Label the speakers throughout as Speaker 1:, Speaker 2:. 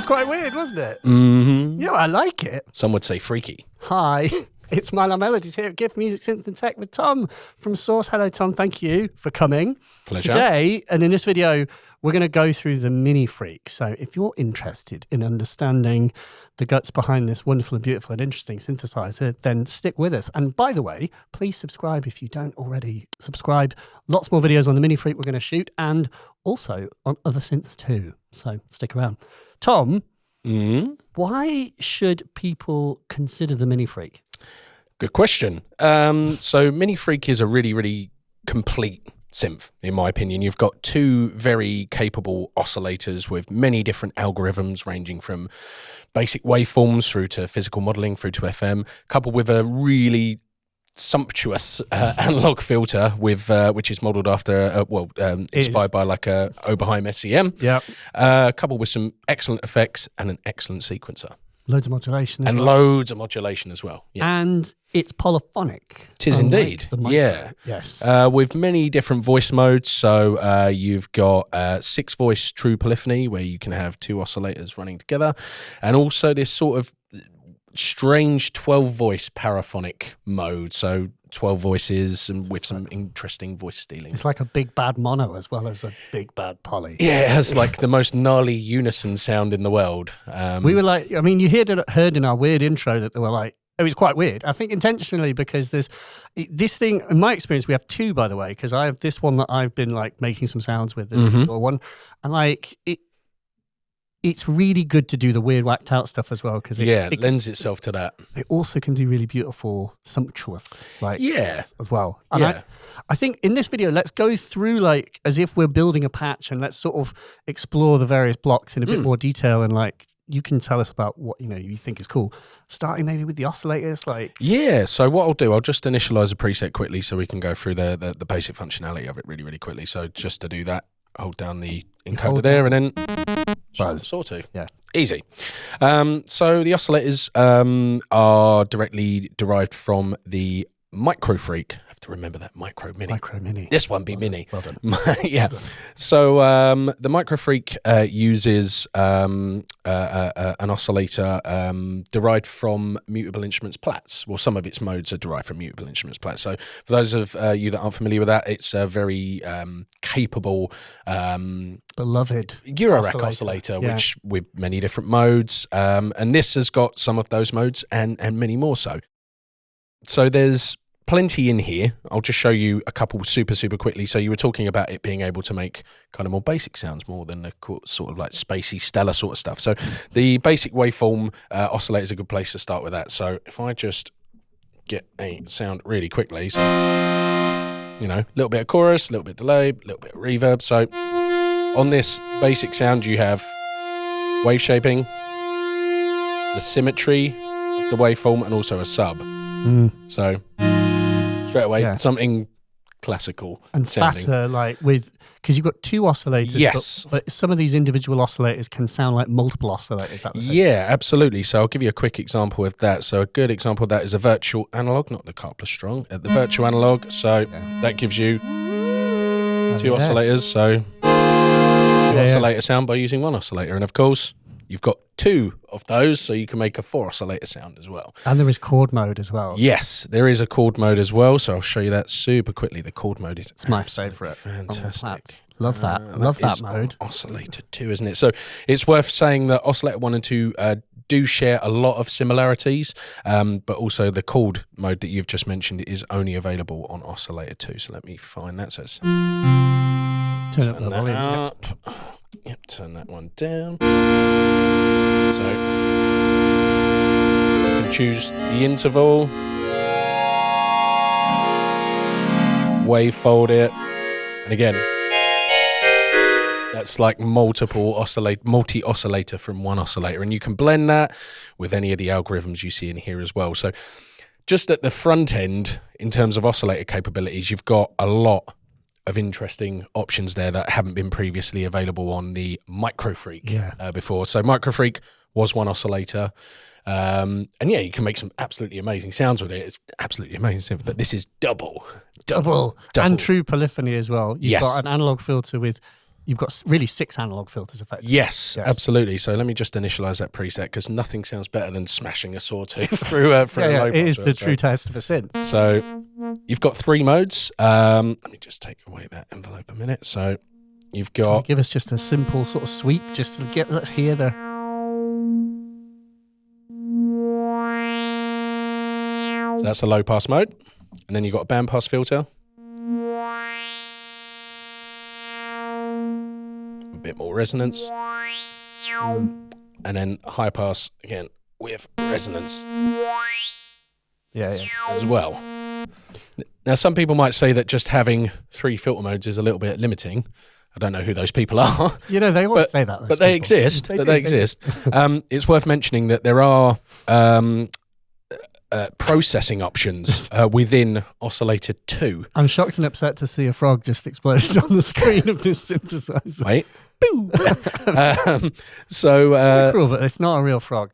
Speaker 1: quite weird, wasn't it?
Speaker 2: Mm-hmm.
Speaker 1: Yeah, I like it.
Speaker 2: Some would say freaky.
Speaker 1: Hi, it's My Love Melodies here at Gear4music Synths and Tech with Tom from Source. Hello, Tom. Thank you for coming.
Speaker 2: Pleasure.
Speaker 1: Today, and in this video, we're going to go through the MiniFreak. So if you're interested in understanding the guts behind this wonderful and beautiful and interesting synthesizer, then stick with us. And by the way, please subscribe if you don't already subscribe. Lots more videos on the MiniFreak we're going to shoot and also on other synths too. So stick around. Tom, why should people consider the MiniFreak?
Speaker 2: Good question. So MiniFreak is a really, really complete synth, in my opinion. You've got two very capable oscillators with many different algorithms ranging from basic waveforms through to physical modeling through to FM, coupled with a really sumptuous analog filter with which is modeled after inspired by like a Oberheim SEM. Coupled with some excellent effects and an excellent sequencer.
Speaker 1: Loads of modulation as
Speaker 2: and
Speaker 1: well.
Speaker 2: Loads of modulation as well. Yeah.
Speaker 1: And it's polyphonic.
Speaker 2: Tis indeed. Yeah.
Speaker 1: Yes.
Speaker 2: With many different voice modes. So you've got 6-voice true polyphony where you can have two oscillators running together. And also this sort of strange 12-voice paraphonic mode. So 12 voices and with some interesting voice stealing.
Speaker 1: It's like a big bad mono as well as a big bad poly.
Speaker 2: Yeah, it has like the most gnarly unison sound in the world.
Speaker 1: We were like, I mean, you heard in our weird intro that they were like, it was quite weird. I think intentionally because there's this thing, in my experience, we have two, by the way, because I have this one that I've been like making some sounds with, or one, and like it's really good to do the weird whacked out stuff as well because
Speaker 2: it lends itself to that.
Speaker 1: It also can do really beautiful, sumptuous, like as well. And I think in this video, let's go through like as if we're building a patch and let's sort of explore the various blocks in a bit more detail and like you can tell us about what you think is cool. Starting maybe with the oscillators, like
Speaker 2: So what I'll do, I'll just initialize a preset quickly so we can go through the basic functionality of it really, really quickly. So just to do that, hold down the encoder there and then sawtooth.
Speaker 1: Yeah.
Speaker 2: Easy. So the oscillators are directly derived from the MicroFreak. I have to remember that Micro Mini. This one be Mini.
Speaker 1: Well done.
Speaker 2: Yeah.
Speaker 1: Well done.
Speaker 2: So the MicroFreak uses an oscillator derived from Mutable Instruments Platts. Well, some of its modes are derived from Mutable Instruments Platts. So for those of you that aren't familiar with that, it's a very capable
Speaker 1: beloved
Speaker 2: Eurorack oscillator, which with many different modes. And this has got some of those modes and many more so. So there's plenty in here. I'll just show you a couple super quickly. So you were talking about it being able to make kind of more basic sounds more than the sort of like spacey stellar sort of stuff. So the basic waveform oscillator is a good place to start with that. So if I just get a sound really quickly, so, a little bit of chorus, a little bit of delay, a little bit of reverb. So on this basic sound, you have wave shaping, the symmetry of the waveform, and also a sub. So straight away, something classical
Speaker 1: and
Speaker 2: sounding.
Speaker 1: fatter, like because you've got two oscillators.
Speaker 2: Yes,
Speaker 1: but some of these individual oscillators can sound like multiple oscillators.
Speaker 2: Yeah, absolutely. So I'll give you a quick example of that. So a good example of that is a virtual analog, not the Carpler Strong, the virtual analog. So that gives you two oscillators. So oscillator sound by using one oscillator, and of course you've got two of those, so you can make a 4 oscillator sound as well.
Speaker 1: And there is chord mode as well.
Speaker 2: Yes, there is a chord mode as well, so I'll show you that super quickly. The chord mode is
Speaker 1: my favourite.
Speaker 2: Fantastic.
Speaker 1: Love that. Love that mode.
Speaker 2: Oscillator 2, isn't it? So it's worth saying that Oscillator 1 and 2 do share a lot of similarities, but also the chord mode that you've just mentioned is only available on Oscillator 2. So let me find that. So it's
Speaker 1: turn up the volume.
Speaker 2: Up. Yep, turn that one down. So you can choose the interval, wavefold it, and again, that's like multi-oscillator from one oscillator, and you can blend that with any of the algorithms you see in here as well. So just at the front end, in terms of oscillator capabilities, you've got a lot of interesting options there that haven't been previously available on the MicroFreak before. So MicroFreak was one oscillator. And you can make some absolutely amazing sounds with it. It's absolutely amazing. But this is double.
Speaker 1: And true polyphony as well. You've got an analog filter with you've got really 6 analog filters effectively.
Speaker 2: Yes, absolutely. So let me just initialize that preset because nothing sounds better than smashing a sawtooth through a low pass.
Speaker 1: It is the true test of a synth.
Speaker 2: So you've got 3 modes. Let me just take away that envelope a minute. So you've got...
Speaker 1: Give us just a simple sort of sweep just to let's hear the...
Speaker 2: So that's a low pass mode. And then you've got a band pass filter. A bit more resonance. And then high pass again with resonance. As well. Now, some people might say that just having 3 filter modes is a little bit limiting. I don't know who those people are.
Speaker 1: You know, they always say that.
Speaker 2: But they exist. They exist. It's worth mentioning that there are processing options within Oscillator 2.
Speaker 1: I'm shocked and upset to see a frog just exploded on the screen of this synthesizer.
Speaker 2: Wait. Boo!
Speaker 1: Cool, but it's not a real frog.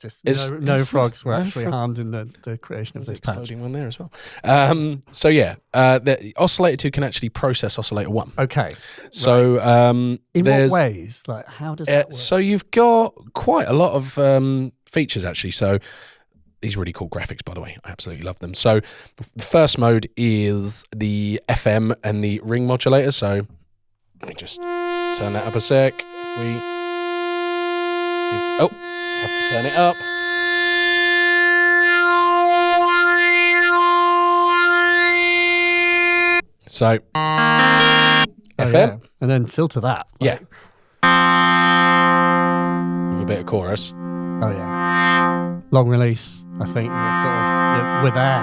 Speaker 1: No frogs were actually harmed in the creation of this patch.
Speaker 2: Exploding one there as well. The Oscillator 2 can actually process Oscillator 1.
Speaker 1: Okay.
Speaker 2: So
Speaker 1: in what ways? Like, how does that work?
Speaker 2: So you've got quite a lot of features actually. So these really cool graphics, by the way. I absolutely love them. So the first mode is the FM and the ring modulator. So let me just turn that up a sec. Have to turn it up. So FM.
Speaker 1: Yeah. And then filter that.
Speaker 2: Yeah. With a bit of chorus.
Speaker 1: Oh, yeah. Long release, I think. We're there.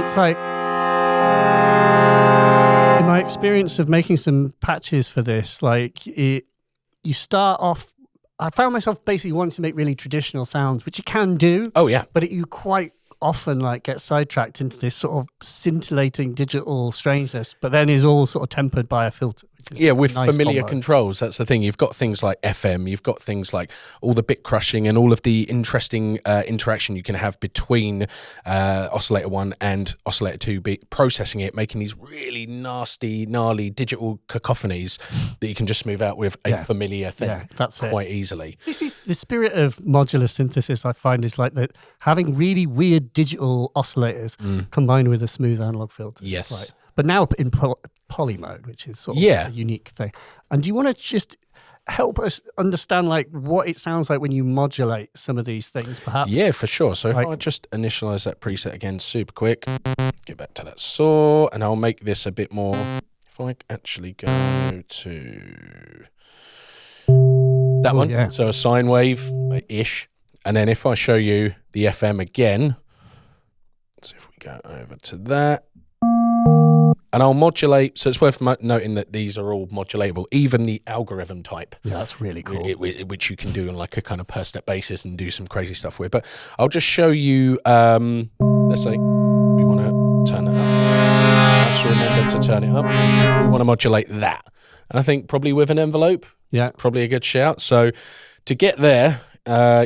Speaker 1: It's like, in my experience of making some patches for this, like you start off, I found myself basically wanting to make really traditional sounds, which you can do.
Speaker 2: Oh, yeah.
Speaker 1: But you quite often like get sidetracked into this sort of scintillating digital strangeness, but then is all sort of tempered by a filter.
Speaker 2: Yeah, with nice familiar controls. That's the thing. You've got things like FM, you've got things like all the bit crushing and all of the interesting interaction you can have between Oscillator 1 and Oscillator 2, processing it, making these really nasty, gnarly digital cacophonies that you can just move out with a familiar thing quite easily.
Speaker 1: This is the spirit of modular synthesis, I find, is like that having really weird digital oscillators combined with a smooth analog filter.
Speaker 2: Yes.
Speaker 1: Right. But now in poly mode, which is sort of a unique thing. And do you want to just help us understand like what it sounds like when you modulate some of these things, perhaps?
Speaker 2: Yeah, for sure. So if I just initialize that preset again super quick, get back to that saw, and I'll make this a bit more. If I actually go to that one, so a sine wave-ish. And then if I show you the FM again, let's see if we go over to that. And I'll modulate, so it's worth noting that these are all modulatable, even the algorithm type.
Speaker 1: Yeah, that's really cool.
Speaker 2: Which you can do on like a kind of per step basis and do some crazy stuff with. But I'll just show you, let's say we want to turn it up. Let's remember to turn it up. We want to modulate that. And I think probably with an envelope, probably a good shout. So to get there,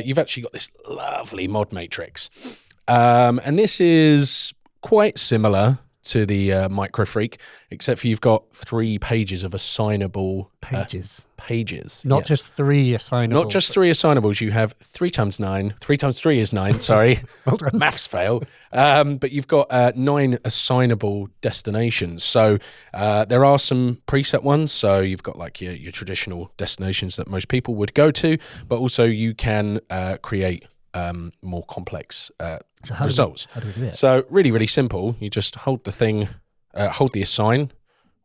Speaker 2: you've actually got this lovely mod matrix. And this is quite similar to the MicroFreak, except for you've got 3 pages of assignable pages.
Speaker 1: Not just 3 assignables.
Speaker 2: Not just 3 assignables. You have 3 times 9. 3 times 3 is 9. Sorry,
Speaker 1: well done.
Speaker 2: Maths fail. But you've got 9 assignable destinations. So there are some preset ones. So you've got like your traditional destinations that most people would go to, but also you can create more complex results.
Speaker 1: How do we do it?
Speaker 2: So really, really simple. You just hold the thing, hold the assign,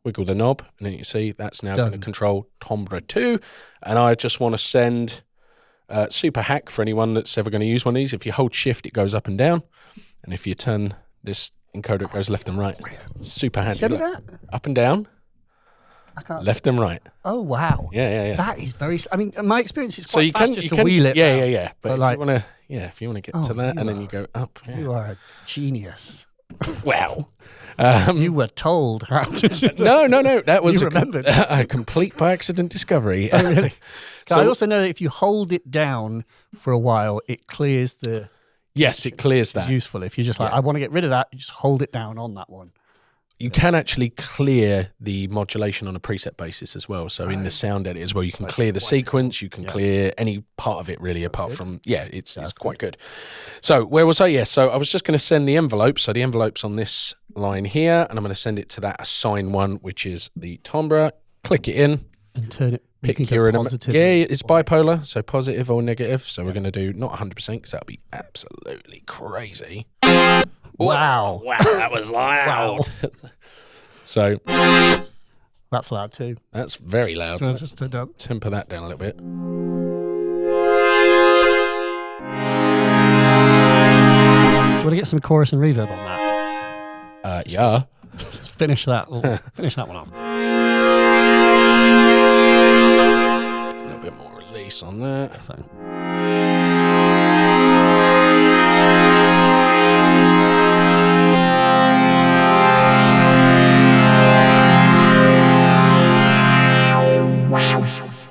Speaker 2: wiggle the knob, and then you see that's now going to control Timbre 2. And I just want to send super hack for anyone that's ever going to use one of these. If you hold shift, it goes up and down. And if you turn this encoder, it goes left and right. Super handy.
Speaker 1: Show me that.
Speaker 2: Up and down.
Speaker 1: I can't
Speaker 2: left and right.
Speaker 1: Oh, wow.
Speaker 2: Yeah.
Speaker 1: That is very... I mean, my experience is quite fast just to wheel it.
Speaker 2: Yeah. But if you want to... Yeah, if you want to get to that, and then you go up. Yeah.
Speaker 1: You are a genius.
Speaker 2: Wow.
Speaker 1: You were told how to do that.
Speaker 2: No. That was
Speaker 1: a
Speaker 2: complete by accident discovery.
Speaker 1: Oh, really? So I also know that if you hold it down for a while, it clears the
Speaker 2: Yes, it clears that.
Speaker 1: It's useful. If you're just like, I want to get rid of that, you just hold it down on that one.
Speaker 2: You can actually clear the modulation on a preset basis as well. So in the sound edit as well, you can clear the sequence, you can clear any part of it really, apart from, it's quite good. So where was I? Yeah, so I was just going to send the envelope. So the envelope's on this line here, and I'm going to send it to that assign one, which is the timbre. Click it in.
Speaker 1: And turn it.
Speaker 2: Pick your positive. Yeah, it's bipolar, so positive or negative. So we're going to do not 100% because that'll be absolutely crazy.
Speaker 1: Wow.
Speaker 2: Wow, that was loud. So
Speaker 1: that's loud too.
Speaker 2: That's very loud.
Speaker 1: So just
Speaker 2: temper that down a little bit.
Speaker 1: Do you want to get some chorus and reverb on that?
Speaker 2: Yeah.
Speaker 1: Just finish that. Finish that one off.
Speaker 2: A little bit more release on that.
Speaker 1: Fine.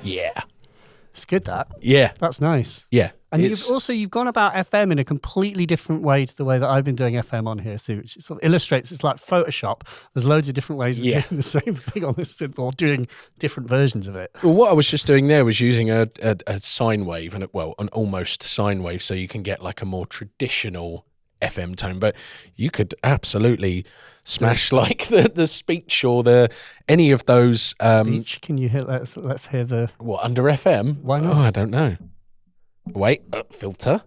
Speaker 2: Yeah.
Speaker 1: It's good, that.
Speaker 2: Yeah.
Speaker 1: That's nice.
Speaker 2: Yeah.
Speaker 1: And you've gone about FM in a completely different way to the way that I've been doing FM on here. So it sort of illustrates, it's like Photoshop. There's loads of different ways of doing the same thing on this synth, or doing different versions of it.
Speaker 2: Well, what I was just doing there was using a sine wave, an almost sine wave, so you can get like a more traditional FM tone. But you could absolutely smash like the speech or any of those.
Speaker 1: Speech? Can you hear? Let's hear the
Speaker 2: what under FM?
Speaker 1: Why not?
Speaker 2: Oh, I don't know. Wait, filter.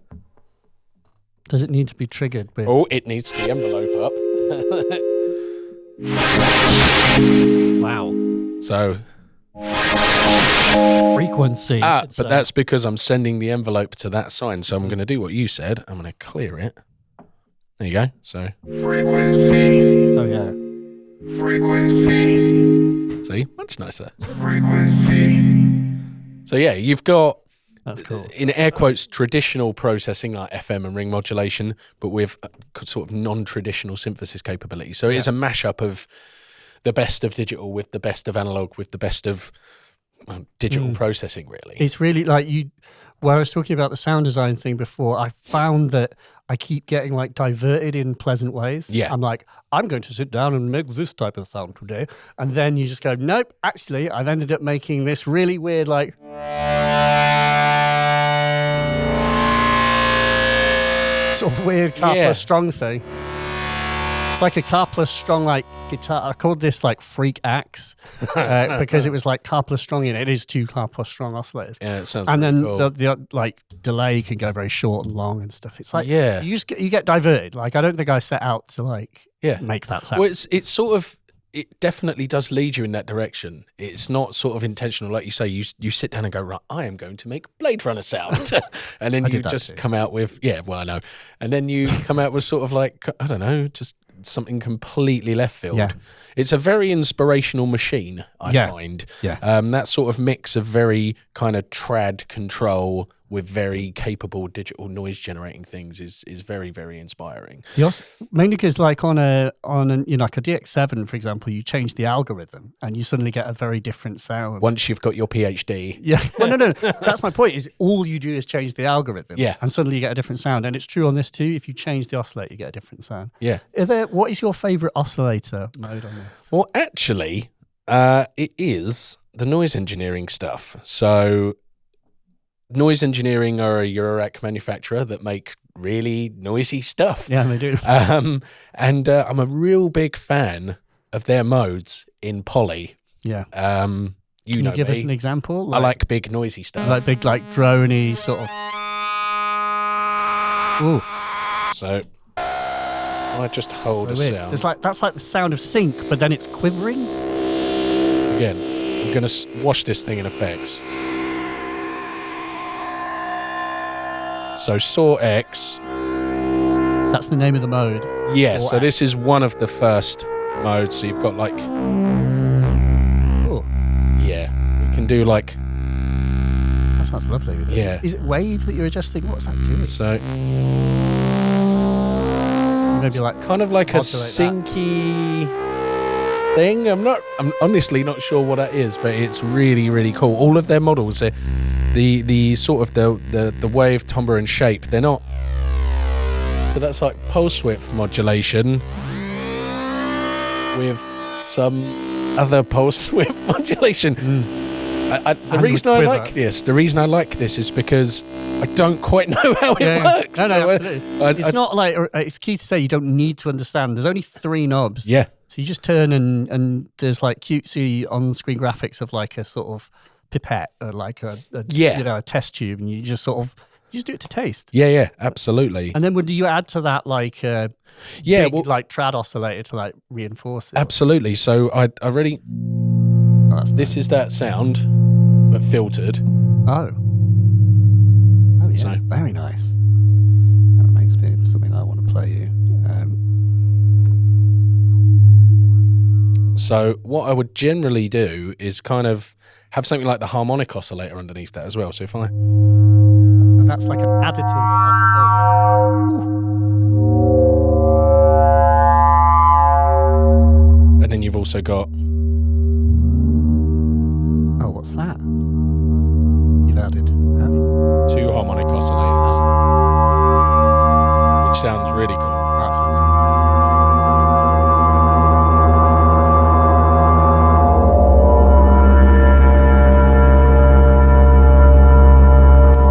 Speaker 1: Does it need to be triggered with?
Speaker 2: Oh, it needs the envelope up.
Speaker 1: Wow.
Speaker 2: So
Speaker 1: frequency.
Speaker 2: But that's because I'm sending the envelope to that sign. So I'm going to do what you said. I'm going to clear it. There you go. So.
Speaker 1: Frequency. Oh yeah.
Speaker 2: Frequency. See, much nicer. Frequency. So yeah, you've got.
Speaker 1: That's cool.
Speaker 2: In air quotes, traditional processing like FM and ring modulation, but with sort of non-traditional synthesis capability. So it is a mashup of the best of digital with the best of analog with the best of digital processing, really.
Speaker 1: It's really like where I was talking about the sound design thing before, I found that I keep getting like diverted in pleasant ways.
Speaker 2: Yeah.
Speaker 1: I'm like, I'm going to sit down and make this type of sound today. And then you just go, nope, actually, I've ended up making this really weird, like... sort of weird car plus strong thing. It's like a car plus strong like guitar. I called this like Freak Axe because it was like car plus strong in it. It is 2 car plus strong oscillators.
Speaker 2: Yeah, it sounds
Speaker 1: and
Speaker 2: really
Speaker 1: then
Speaker 2: cool.
Speaker 1: the like delay can go very short and long and stuff. It's like you get diverted. Like I don't think I set out to like make that sound.
Speaker 2: Well, it's sort of. It definitely does lead you in that direction. It's not sort of intentional, like you say. You sit down and go, right, I am going to make Blade Runner sound, and then you just come out with I know, and then you come out with sort of like I don't know, just something completely left field.
Speaker 1: Yeah.
Speaker 2: It's a very inspirational machine, I find.
Speaker 1: Yeah.
Speaker 2: That sort of mix of very kind of trad control with very capable digital noise generating things is very, very inspiring.
Speaker 1: Yes, mainly because like on a like a DX7, for example, you change the algorithm and you suddenly get a very different sound.
Speaker 2: Once you've got your PhD.
Speaker 1: Yeah. Well, no. That's my point, is all you do is change the algorithm.
Speaker 2: Yeah.
Speaker 1: And suddenly you get a different sound. And it's true on this too. If you change the oscillator, you get a different sound.
Speaker 2: Yeah.
Speaker 1: What is your favorite oscillator mode on this?
Speaker 2: Well, actually, it is the noise engineering stuff. So Noise Engineering are a Eurorack manufacturer that make really noisy stuff.
Speaker 1: Yeah, they do.
Speaker 2: And I'm a real big fan of their modes in poly.
Speaker 1: Yeah.
Speaker 2: Can
Speaker 1: you give us an example?
Speaker 2: I like big noisy stuff.
Speaker 1: Like big, like droney sort of. Ooh.
Speaker 2: So I just hold a sound.
Speaker 1: It's like that's like the sound of sync, but then it's quivering.
Speaker 2: Again, I'm going to wash this thing in effects. So Saw X.
Speaker 1: That's the name of the mode.
Speaker 2: Yeah, so this is one of the first modes. So you've got like...
Speaker 1: Oh.
Speaker 2: Yeah, we can do like...
Speaker 1: That sounds lovely.
Speaker 2: Yeah.
Speaker 1: Is it wave that you're adjusting? What's that doing?
Speaker 2: So...
Speaker 1: Maybe like...
Speaker 2: Kind of like a syncy thing. I'm honestly not sure what that is, but it's really, really cool. All of their models are... The sort of the wave, timbre and shape, they're not So that's like pulse width modulation with some other pulse width modulation. The reason I like this is because I don't quite know how it works.
Speaker 1: No, absolutely. It's not like, it's key to say you don't need to understand. There's only 3 knobs.
Speaker 2: Yeah.
Speaker 1: So you just turn and there's like cutesy on-screen graphics of like a sort of pipette or like a test tube, and you just do it to taste.
Speaker 2: Yeah, absolutely.
Speaker 1: And then do you add to that like big, like trad oscillator to like reinforce it?
Speaker 2: Absolutely. So I really this is that sound but filtered.
Speaker 1: Oh yeah, so very nice. That makes me something I want to play you.
Speaker 2: So what I would generally do is kind of have something like the harmonic oscillator underneath that as well. So if I...
Speaker 1: And that's like an additive oscillator.
Speaker 2: And then you've also got...
Speaker 1: Oh, what's that? You've added...
Speaker 2: 2 harmonic oscillators. Which sounds really cool.
Speaker 1: That sounds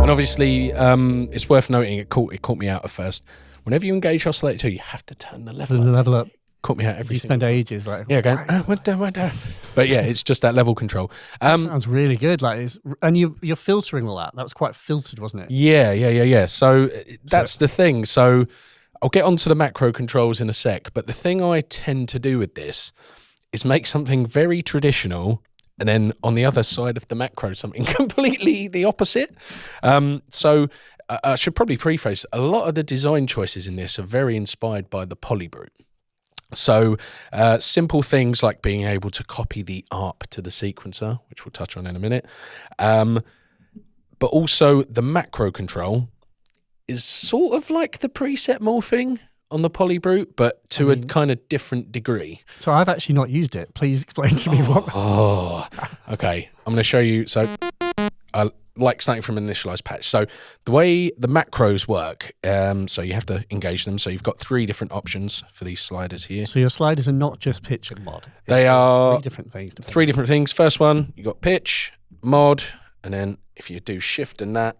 Speaker 2: And obviously, it's worth noting, it caught me out at first. Whenever you engage Oscillator 2, you have to turn the level up. Caught me out every
Speaker 1: You spend ages like...
Speaker 2: going, what the? But yeah, it's just that level control.
Speaker 1: Sounds really good. And you're filtering all that. That was quite filtered, wasn't it?
Speaker 2: Yeah. So that's the thing. So I'll get onto the macro controls in a sec, but the thing I tend to do with this is make something very traditional, and then on the other side of the macro, something completely the opposite. So I should probably preface, a lot of the design choices in this are very inspired by the Polybrute. So simple things like being able to copy the ARP to the sequencer, which we'll touch on in a minute. But also the macro control is sort of like the preset morphing on the Polybrute, but to a kind of different degree.
Speaker 1: So I've actually not used it. Please explain to me what...
Speaker 2: Okay. I'm going to show you. So I like starting from an initialized patch. So the way the macros work, so you have to engage them. So you've got 3 different options for these sliders here.
Speaker 1: So your sliders are not just pitch and mod.
Speaker 2: They are
Speaker 1: 3 different things.
Speaker 2: 3 different things. First one, you got pitch, mod, and then if you do shift and that,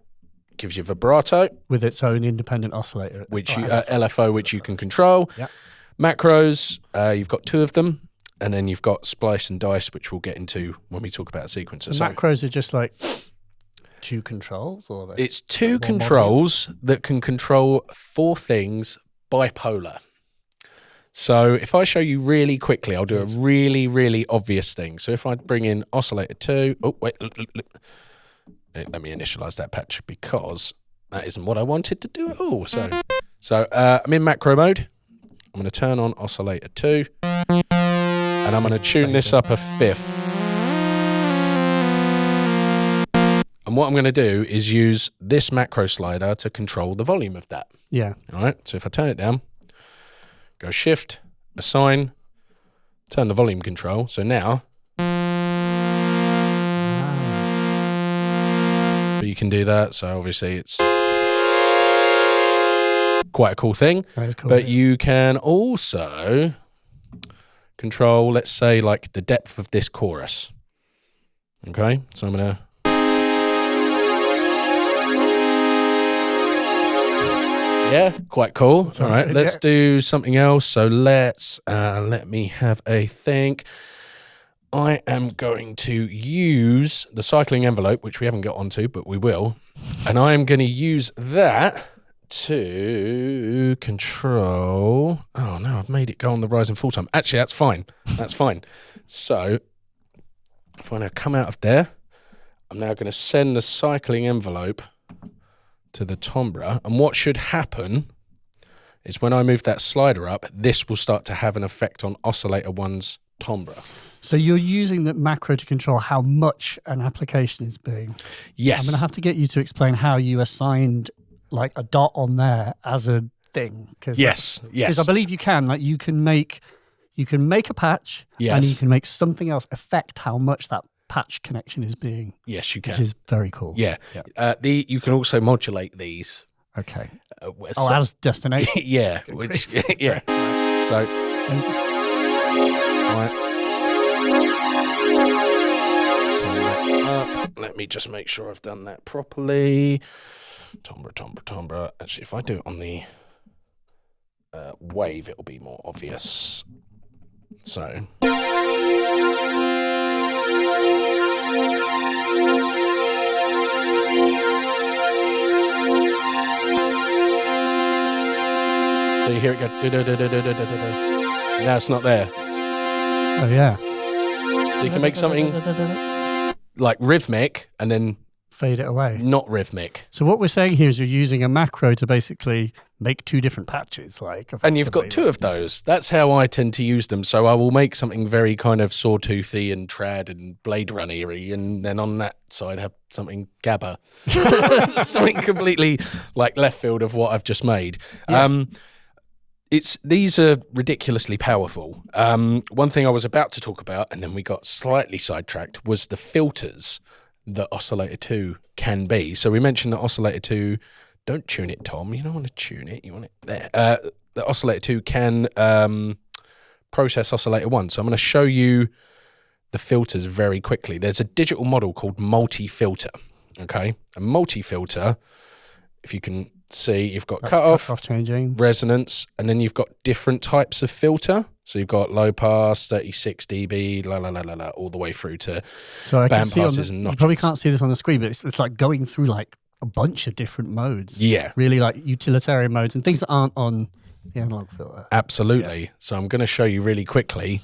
Speaker 2: gives you vibrato
Speaker 1: with its own independent oscillator,
Speaker 2: which LFO, which you can control.
Speaker 1: Yep.
Speaker 2: Macros, you've got 2 of them, and then you've got splice and dice, which we'll get into when we talk about sequencers.
Speaker 1: So macros are just like 2 controls, or
Speaker 2: it's 2 controls that can control 4 things bipolar. So if I show you really quickly, I'll do a really, really obvious thing. So if I bring in oscillator 2, oh wait, look. Let me initialize that patch because that isn't what I wanted to do at all. So I'm in macro mode. I'm going to turn on oscillator 2, and I'm going to tune this up a 5th. And what I'm going to do is use this macro slider to control the volume of that.
Speaker 1: Yeah.
Speaker 2: All right. So if I turn it down, go shift, assign, turn the volume control. So now. But you can do that, so obviously it's quite a cool thing.
Speaker 1: That is cool,
Speaker 2: but you can also control, let's say, like the depth of this chorus. Okay, so I'm gonna... Yeah, quite cool. All right, let's do something else. So let me have a think. I am going to use the cycling envelope, which we haven't got onto, but we will. And I am going to use that to control... Oh, no, I've made it go on the rise and fall time. Actually, that's fine. That's fine. So if I now come out of there, I'm now going to send the cycling envelope to the timbre. And what should happen is when I move that slider up, this will start to have an effect on oscillator 1's timbre.
Speaker 1: So you're using the macro to control how much an application is being.
Speaker 2: Yes.
Speaker 1: I'm going to have to get you to explain how you assigned like a dot on there as a thing.
Speaker 2: Yes.
Speaker 1: Because I believe you can. Like you can make a patch, and you can make something else affect how much that patch connection is being.
Speaker 2: Yes, you can.
Speaker 1: Which is very cool.
Speaker 2: Yeah. You can also modulate these
Speaker 1: Okay.
Speaker 2: So,
Speaker 1: as destination.
Speaker 2: yeah. Which yeah. So. Right. Turn that up. Let me just make sure I've done that properly. Timbre. Actually, if I do it on the wave, it'll be more obvious. So. So you hear it go. Now it's not there.
Speaker 1: Oh yeah.
Speaker 2: So you can make something like rhythmic and then
Speaker 1: fade it away.
Speaker 2: Not rhythmic.
Speaker 1: So what we're saying here is you're using a macro to basically make two different patches, like.
Speaker 2: And you've got two of those. That's how I tend to use them. So I will make something very kind of sawtoothy and trad and Blade Runner-y, and then on that side have something gabba, something completely like left field of what I've just made. Yeah. These are ridiculously powerful. One thing I was about to talk about, and then we got slightly sidetracked, was the filters that Oscillator 2 can be. So we mentioned that Oscillator 2, don't tune it, Tom. You don't want to tune it. You want it there. The Oscillator 2 can process Oscillator 1. So I'm going to show you the filters very quickly. There's a digital model called multi-filter. Okay, a multi-filter, if you can see, you've got cut-off,
Speaker 1: changing,
Speaker 2: resonance, and then you've got different types of filter. So you've got low pass, 36 dB, all the way through to band passes and notches.
Speaker 1: You probably can't see this on the screen, but it's like going through like a bunch of different modes.
Speaker 2: Yeah.
Speaker 1: Really like utilitarian modes and things that aren't on the analog filter.
Speaker 2: Absolutely.
Speaker 1: Yeah.
Speaker 2: So I'm going to show you really quickly.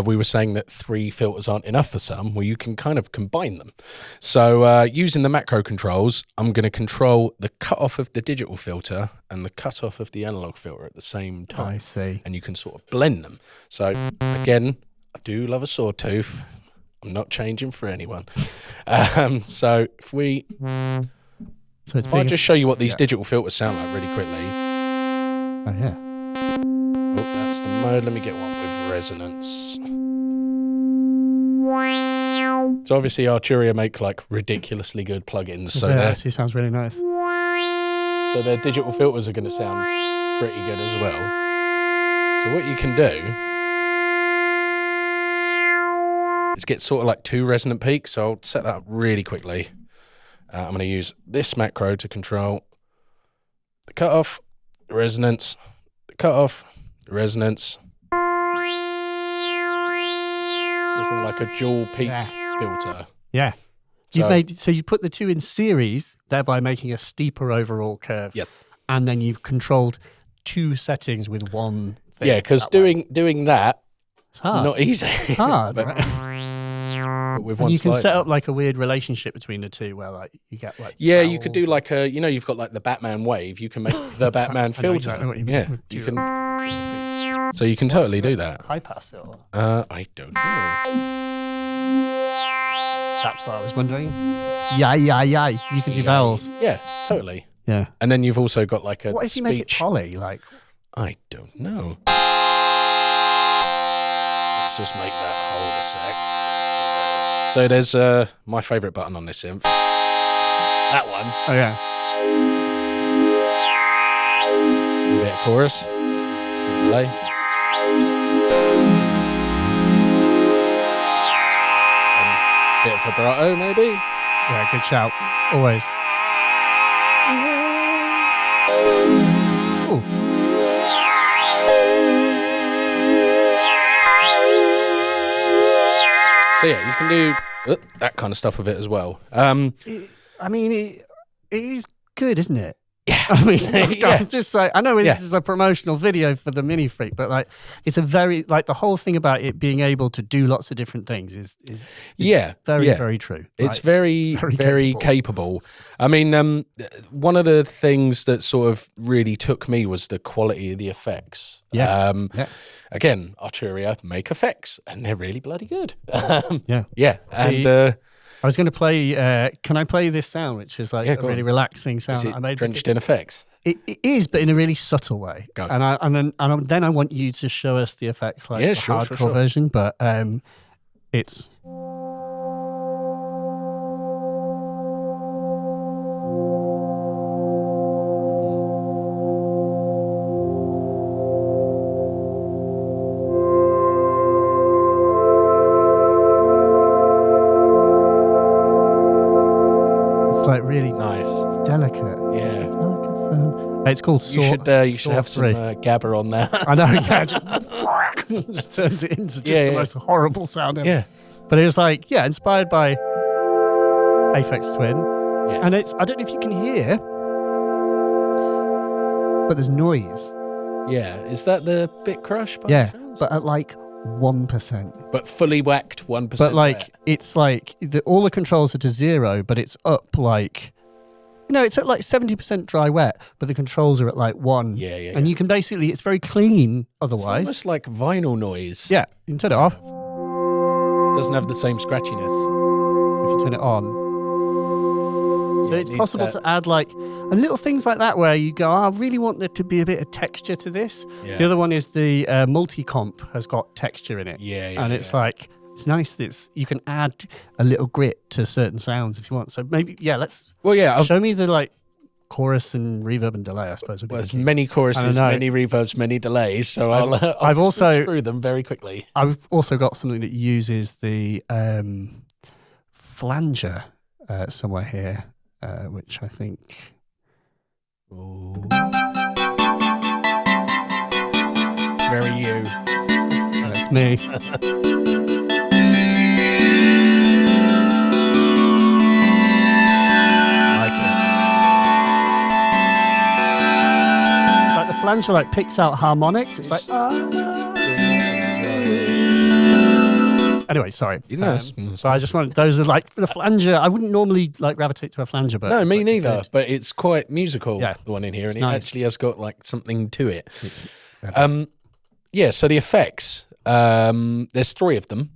Speaker 2: We were saying that 3 filters aren't enough for some. Well, you can kind of combine them. So using the macro controls, I'm going to control the cutoff of the digital filter and the cutoff of the analog filter at the same time.
Speaker 1: I see.
Speaker 2: And you can sort of blend them. So again, I do love a sawtooth. I'm not changing for anyone. So if we...
Speaker 1: So
Speaker 2: if I just show you what these digital filters sound like really quickly.
Speaker 1: Oh, yeah.
Speaker 2: Oh, that's the mode. Let me get one with resonance. So obviously Arturia make like ridiculously good plugins. So
Speaker 1: yeah, he sounds really nice.
Speaker 2: So their digital filters are going to sound pretty good as well. So what you can do is get sort of like 2 resonant peaks. So I'll set that up really quickly. I'm going to use this macro to control the cutoff, the resonance, the cutoff, the resonance. Just like a dual peak filter.
Speaker 1: Yeah. So you put the 2 in series, thereby making a steeper overall curve.
Speaker 2: Yes.
Speaker 1: And then you've controlled 2 settings with one thing.
Speaker 2: Yeah, because doing that,
Speaker 1: it's hard.
Speaker 2: Not easy.
Speaker 1: It's hard.
Speaker 2: but with one
Speaker 1: you can set up like a weird relationship between the 2 where like you get like
Speaker 2: you could do like a, you've got like the Batman wave. You can make the Batman filter.
Speaker 1: Exactly what you mean.
Speaker 2: Yeah, you can. So you can totally do that.
Speaker 1: High pass it or?
Speaker 2: I don't know.
Speaker 1: That's what I was wondering. Yeah. You can do vowels.
Speaker 2: Yeah, totally.
Speaker 1: Yeah.
Speaker 2: And then you've also got like a
Speaker 1: What if you make it poly? Like,
Speaker 2: I don't know. Let's just make that hold a sec. So there's my favourite button on this synth. That one.
Speaker 1: Oh yeah.
Speaker 2: A bit of chorus. Delay. Bit of vibrato, maybe?
Speaker 1: Yeah, good shout. Always. Ooh.
Speaker 2: So yeah, you can do that kind of stuff with it as well.
Speaker 1: I mean, it is good, isn't it?
Speaker 2: Yeah.
Speaker 1: I mean, I'm just like, I know this is a promotional video for the MiniFreak, but like, it's a very, like the whole thing about it being able to do lots of different things is very true.
Speaker 2: It's very capable. I mean, one of the things that sort of really took me was the quality of the effects. Again, Arturia make effects and they're really bloody good. Yeah. And
Speaker 1: I was going to play, can I play this sound, which is like a really relaxing sound that I made?
Speaker 2: Drenched in effects?
Speaker 1: It is, but in a really subtle way.
Speaker 2: Go.
Speaker 1: And then I want you to show us the effects, like the hardcore version, but it's... really
Speaker 2: nice.
Speaker 1: It's delicate.
Speaker 2: Yeah.
Speaker 1: It's a delicate sound. It's called
Speaker 2: You should have some
Speaker 1: Three.
Speaker 2: gabber on there.
Speaker 1: I know, yeah. Just turns it into just the most horrible sound ever.
Speaker 2: Yeah.
Speaker 1: But it was like, inspired by Aphex Twin.
Speaker 2: Yeah.
Speaker 1: And I don't know if you can hear, but there's noise.
Speaker 2: Yeah. Is that the Bit Crush?
Speaker 1: Yeah, but at like 1%.
Speaker 2: But fully whacked 1%.
Speaker 1: But like, it's like, all the controls are to 0, but it's up like, it's at like 70% dry wet, but the controls are at like 1.
Speaker 2: Yeah.
Speaker 1: And you can basically, it's very clean otherwise.
Speaker 2: It's almost like vinyl noise.
Speaker 1: Yeah, you can turn it off.
Speaker 2: Doesn't have the same scratchiness.
Speaker 1: If you turn it on. So it's possible to add like little things like that where you go, I really want there to be a bit of texture to this.
Speaker 2: Yeah.
Speaker 1: The other one is the multi-comp has got texture in it. And it's like, it's nice that you can add a little grit to certain sounds if you want. So maybe, let's show me the like chorus and reverb and delay, I suppose.
Speaker 2: There's many choruses, many reverbs, many delays. So I've also switch through them very quickly.
Speaker 1: I've also got something that uses the flanger somewhere here, which I think.
Speaker 2: Ooh. Very you.
Speaker 1: That's me. Flanger like picks out harmonics. It's like anyway, sorry. So I just wanted those are like the flanger. I wouldn't normally like gravitate to a flanger, but
Speaker 2: no, me neither. But it's quite musical. The one in here, and
Speaker 1: nice.
Speaker 2: It actually has got like something to it. So the effects. There's 3 of them.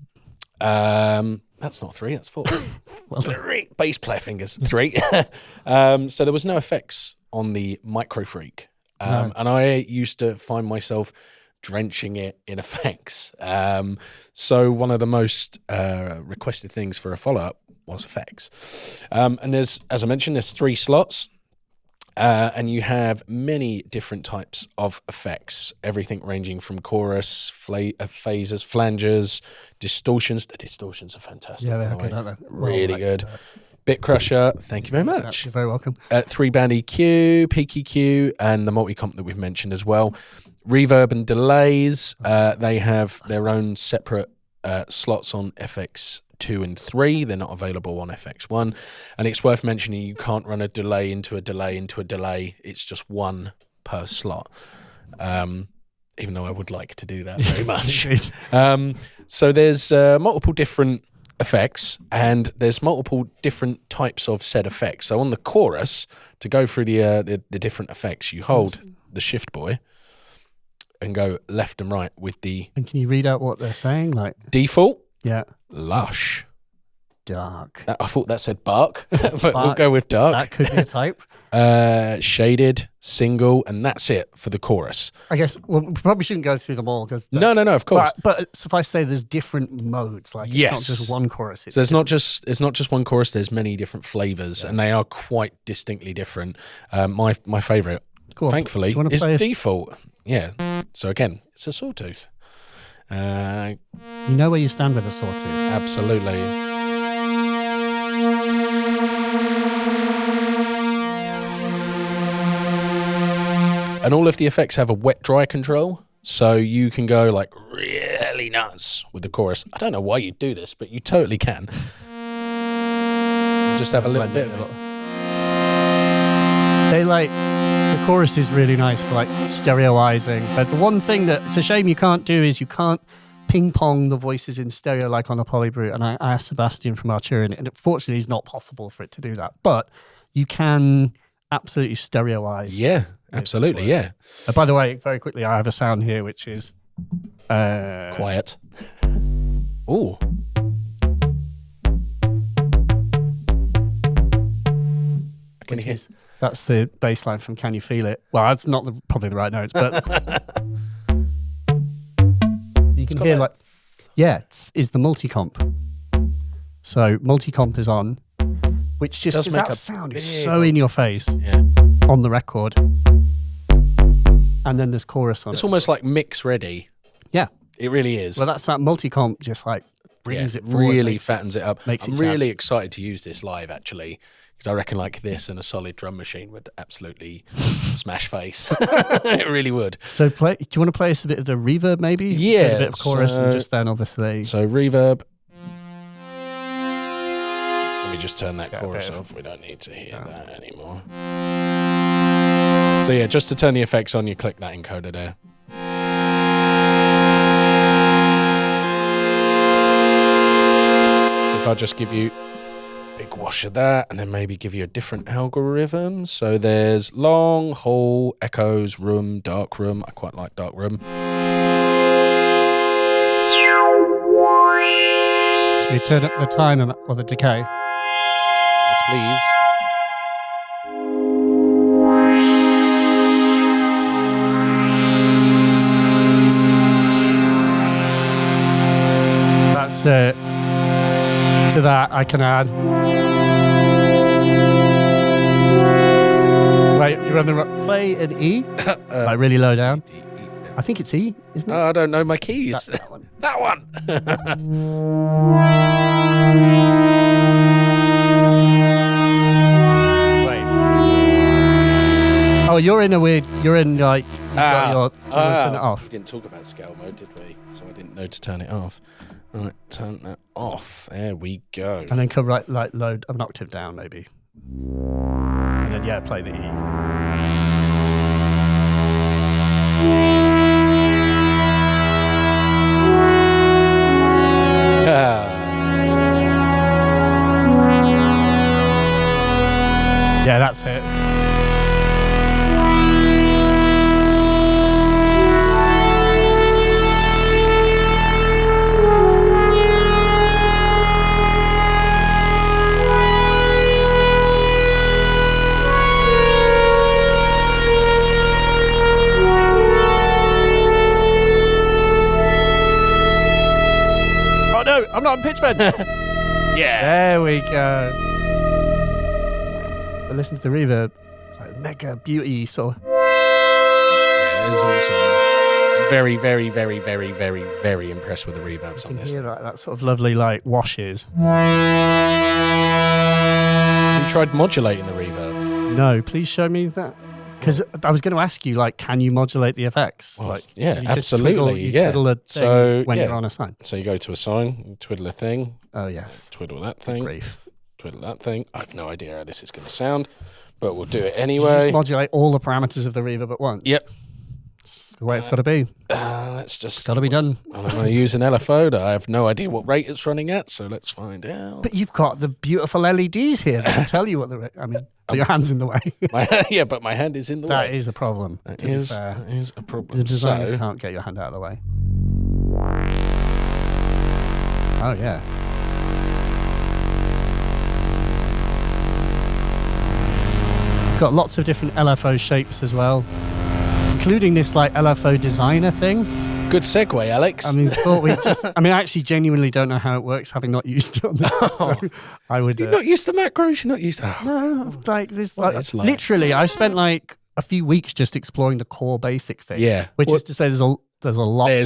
Speaker 2: That's not 3. That's 4.
Speaker 1: Well done.
Speaker 2: 3 bass player fingers. 3. So there was no effects on the MiniFreak. And I used to find myself drenching it in effects. So one of the most requested things for a follow-up was effects. And there's, as I mentioned, there's 3 slots. And you have many different types of effects, everything ranging from chorus, phasers, flangers, distortions. The distortions are fantastic.
Speaker 1: Yeah, they're good, aren't they?
Speaker 2: Really good. Bit Crusher, thank you very much.
Speaker 1: You're very welcome.
Speaker 2: 3-band EQ, peak EQ, and the multi-comp that we've mentioned as well. Reverb and delays, they have their own separate slots on FX2 and 3. They're not available on FX1. And it's worth mentioning you can't run a delay into a delay into a delay. It's just 1 per slot. Even though I would like to do that very much. So there's multiple different effects, and there's multiple different types of said effects. So on the chorus, to go through the different effects, you hold the shift buoy and go left and right with the.
Speaker 1: And can you read out what they're saying? Like
Speaker 2: default,
Speaker 1: lush, dark.
Speaker 2: I thought that said bark, but we'll go with dark.
Speaker 1: That could be a type.
Speaker 2: Shaded, single, and that's it for the chorus.
Speaker 1: I guess we probably shouldn't go through them all because
Speaker 2: no, of course.
Speaker 1: But suffice to say, there's different modes. Like it's not just one chorus.
Speaker 2: So it's not just one chorus. There's many different flavors, and they are quite distinctly different. My favorite, thankfully, is default. Yeah. So again, it's a sawtooth.
Speaker 1: You know where you stand with a sawtooth.
Speaker 2: Absolutely. And all of the effects have a wet-dry control, so you can go like really nuts with the chorus. I don't know why you do this, but you totally can. Just have a little bit of it.
Speaker 1: The chorus is really nice for like stereoizing. But the one thing that it's a shame you can't do is you can't ping pong the voices in stereo like on a Polybrute. And I asked Sebastian from Arturia, and unfortunately it's not possible for it to do that. But you can absolutely stereoize.
Speaker 2: Yeah, absolutely, yeah.
Speaker 1: By the way, very quickly, I have a sound here which is
Speaker 2: quiet. Ooh. Can you hear?
Speaker 1: That's the bass line from Can You Feel It? Well, that's not probably the right notes, but you can hear is the multi-comp. So multi-comp is on, which just gives that sound is so in your face on the record. And then there's chorus on it.
Speaker 2: It's almost like mix ready.
Speaker 1: Yeah.
Speaker 2: It really is.
Speaker 1: Well, that's that multi-comp just like brings it forward.
Speaker 2: Really fattens it up.
Speaker 1: I'm
Speaker 2: really excited to use this live, actually, Because I reckon like this and a solid drum machine would absolutely smash face. It really would.
Speaker 1: So do you want to play us a bit of the reverb maybe?
Speaker 2: Yeah.
Speaker 1: A bit of chorus and just then obviously.
Speaker 2: So reverb. Let me just turn that chorus off. We don't need to hear that anymore. So yeah, just to turn the effects on, you click that encoder there. If I just give you a big wash of that and then maybe give you a different algorithm. So there's long, whole, echoes, room, dark room. I quite like dark room.
Speaker 1: Should we turn up the time or the decay?
Speaker 2: Yes, please.
Speaker 1: That's it. To that I can add. Wait, you're on the play an E? Like really low down?
Speaker 2: C, D, E, F.
Speaker 1: I think it's E, isn't it?
Speaker 2: I don't know my keys.
Speaker 1: That one.
Speaker 2: That one.
Speaker 1: Wait. Oh, you're in like, do you want to turn it off?
Speaker 2: We didn't talk about scale mode, did we? So I didn't know to turn it off. Right, turn that off. There we go.
Speaker 1: And then come right, like load an octave down maybe. And then, yeah, play the E. Yeah, that's it. Oh no, I'm not on pitch bend.
Speaker 2: Yeah.
Speaker 1: There we go. But listen to the reverb. Like mega beauty sort of.
Speaker 2: Yeah, it's awesome. Very, very, very, very, very, very impressed with the reverbs on
Speaker 1: You
Speaker 2: this.
Speaker 1: hear that sort of lovely like washes.
Speaker 2: You tried modulating the reverb?
Speaker 1: No, please show me that. Because I was going to ask you, like, can you modulate the effects?
Speaker 2: Well,
Speaker 1: like,
Speaker 2: yeah,
Speaker 1: you just
Speaker 2: absolutely.
Speaker 1: twiddle a thing when you're on a sign.
Speaker 2: So you go to a sign, you twiddle a thing.
Speaker 1: Oh, yes.
Speaker 2: Twiddle that thing.
Speaker 1: Grief.
Speaker 2: Twiddle that thing. I have no idea how this is going to sound, but we'll do it
Speaker 1: You
Speaker 2: anyway.
Speaker 1: just modulate all the parameters of the reverb at once.
Speaker 2: Yep.
Speaker 1: It's the way it's got to be.
Speaker 2: Let's just.
Speaker 1: It's got to be done.
Speaker 2: I'm going to use an LFO that I have no idea what rate it's running at, so let's find out.
Speaker 1: But you've got the beautiful LEDs here that tell you what the... I mean, put your hand's in the way.
Speaker 2: Yeah, but my hand is in the way.
Speaker 1: That is a problem.
Speaker 2: That
Speaker 1: to be
Speaker 2: is
Speaker 1: fair.
Speaker 2: a problem.
Speaker 1: The designers
Speaker 2: So-
Speaker 1: can't get your hand out of the way. Oh, yeah. Got lots of different LFO shapes as well, including this like LFO Designer thing.
Speaker 2: Good segue, Alex.
Speaker 1: I mean, thought we just. I mean, I actually genuinely don't know how it works, having not used it on this. So I would.
Speaker 2: You're not used to macros. You're not used to.
Speaker 1: No, like this.
Speaker 2: What
Speaker 1: Like,
Speaker 2: it's like.
Speaker 1: literally, I spent like a few weeks just exploring the core basic thing.
Speaker 2: Yeah.
Speaker 1: Which
Speaker 2: Well,
Speaker 1: is to say, there's a lot.
Speaker 2: There's